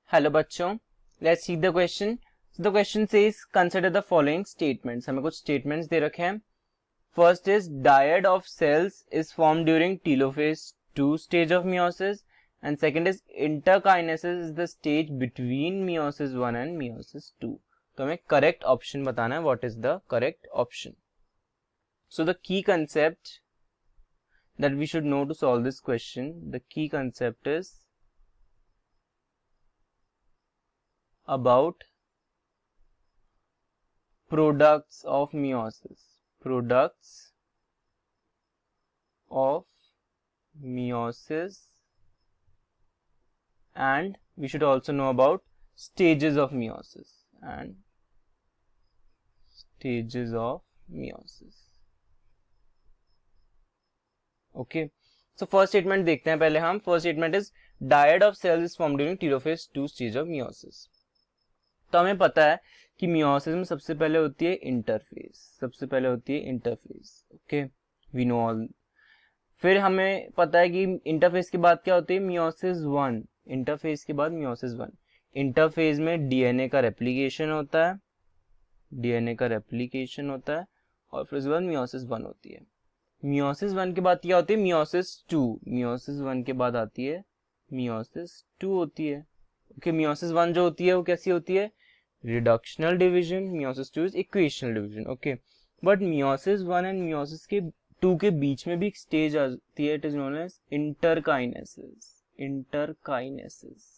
Hello बच्चों, let's see the question. The question says consider the following statements. हमें कुछ statements दे रखे हैं. First is dyad of cells is form during telophase 2 stage of meiosis, and second is interkinesis is the stage between meiosis 1 and meiosis 2. तो हमें correct option बताना है. What is the correct option? So the key concept that we should know to solve this question, the key concept is about products of meiosis. Products of meiosis, and we should also know about stages of meiosis and stages of meiosis. Okay, so first statement देखते हैं पहले हम. First statement is dyad of cells is form during telophase 2 stage of meiosis. तो हमें पता है कि meiosis में सबसे पहले होती है इंटरफेज. सबसे पहले होती है interphase. Okay, we know all. फिर हमें पता है कि इंटरफेज के बाद क्या होती है? मियोसिस 1. इंटरफेज के बाद मियोसिस 1. इंटरफेज में डीएनए का रेप्लिकेशन होता है. डीएनए का रेप्लिकेशन होता है और फिर उसके बाद मियोसिस 1 होती है. मियोसिस 1 के बाद क्या होती है? मियोसिस 2. मियोसिस 1 के बाद आती है मियोसिस 2 होती है. ओके, मियोसिस 1 जो होती है वो कैसी होती है? Reductional division. Meiosis 2 is equational division. Okay, but meiosis 1 and meiosis के 2 के बीच में भी एक स्टेज आती है. It is known as interkinesis. Interkinesis.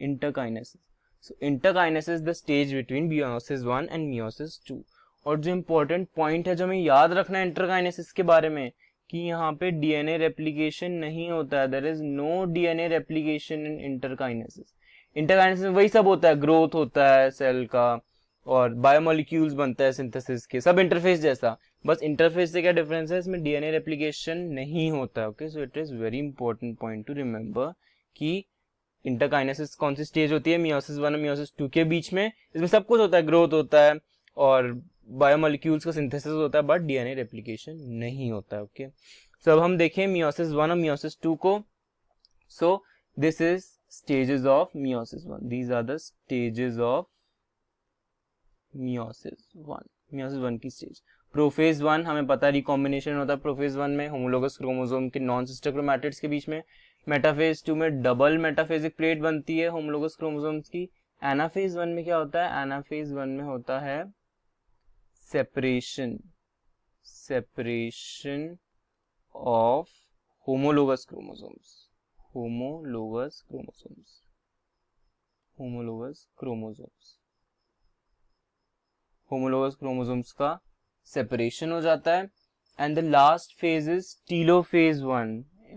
Interkinesis. So interkinesis the stage between meiosis 1 and meiosis 2. और जो इंपॉर्टेंट पॉइंट है जो हमें याद रखना है इंटरकाइनेसिस के बारे में, कि यहाँ पे डीएनए रेप्लिकेशन नहीं होता है. There is no DNA replication in interkinesis. Interkinesis में वही सब होता है, ग्रोथ होता है सेल का और बायोमोलिक्यूल्स बनता है सिंथेसिस के, सब इंटरफेस जैसा. बस इंटरफेस से क्या डिफरेंस है? इसमें डीएनए रेप्लिकेशन नहीं होता है. Okay, so it is very important point two remember कि इंटरकाइनेसिस कौन सी स्टेज होती है? मियोसिस 1 और मियोसिस 2 के बीच में. इसमें सब कुछ होता है, ग्रोथ होता है और बायोमोलिक्यूल्स का सिंथेसिस होता है, बट डीएनए रेप्लिकेशन नहीं होता है. ओके, सो अब हम देखें मियोसिस 1 और मियोसिस 2 को. So this is stages of meiosis 1. These are the stages of meiosis 1. Meiosis 1 की स्टेज. प्रोफेज 1 हमें पता है रिकॉम्बिनेशन होता है प्रोफेज 1 में होमोलोगस क्रोमोसोम के नॉन सिस्टर क्रोमैटिड्स के बीच में. मेटाफेज 2 में डबल मेटाफेजिक प्लेट बनती है होमोलोगस क्रोमोसोम्स की. एनाफेज 1 में क्या होता है? एनाफेज 1 में होता है separation of homologous chromosomes. homologous chromosomes का separation हो जाता है. and the last phase is telophase 1.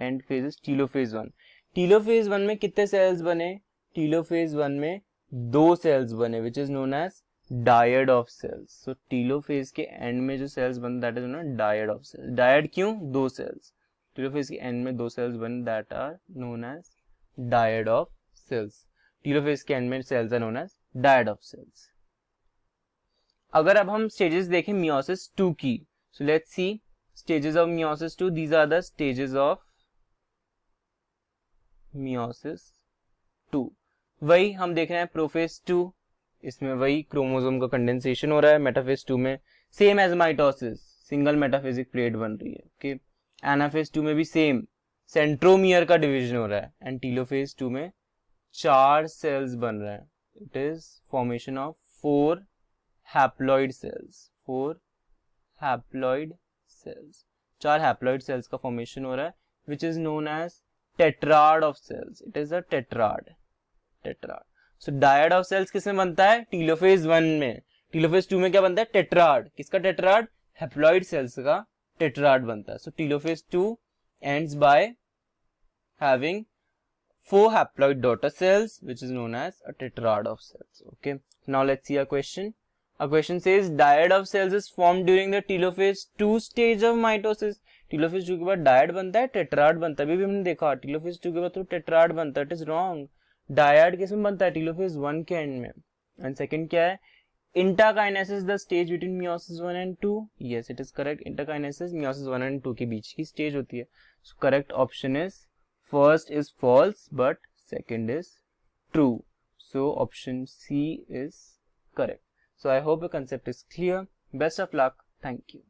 end phase is telophase 1. telophase 1 में कितने cells बने? telophase 1 में 2 cells बने, which is known as dyad of cells. So telophase के एंड में जो सेल्स बनते that is known dyad of cells. Dyad क्यों? 2 सेल्स. टीलोफेज के एंड में 2 सेल्स बने that are known as dyad of cells. Telophase के एंड में cells are known as dyad of cells. अगर अब हम स्टेजेस देखें मियोसिस 2 की, so let's see stages of meiosis 2. These are the stages of meiosis 2. वही हम देख रहे हैं प्रोफेज 2. इसमें वही क्रोमोसोम का कंडेंसेशन हो रहा है. मेटाफेज 2 में same as mitosis, single metaphasic plate बन रही है. ओके, एनाफेज 2 में भी सेम सेंट्रोमियर का डिवीजन हो रहा है. एंड टीलोफेज 2 में 4 सेल्स बन रहे हैं. It is formation of 4 haploid cells. 4 haploid cells. 4 haploid cells का फॉर्मेशन हो रहा है, which is known as tetrad of cells. It is a tetrad. So dyad of cells किसमें बनता है? टीलोफेज 1 में. टीलोफेज 2 में क्या बनता है? टेट्राड. किसका टेट्राड? हैप्लॉइड सेल्स का टेट्राड बनता है. So telophase 2 ends by having 4 haploid daughter cells which is known as a tetrad of cells. Okay, now let's see a question. A question says diad of cells is formed during the telophase 2 stage of mitosis. Telophase 2 के बाद died बनता है, tetrad बनता है. अभी भी हमने देखा टीलोफेज 2 के बाद तो टेट्राड बनता है. It is wrong. डायड किसमें बनता है? टीलोफेज 1 के एंड में. एंड सेकंड क्या है? Interkinesis the stage between meiosis 1 and 2. Yes, it is correct. Interkinesis meiosis 1 and 2 के बीच की स्टेज होती है. So correct option is first is false but second is true. So option C is correct. So I hope the concept is clear. Best of luck. Thank you.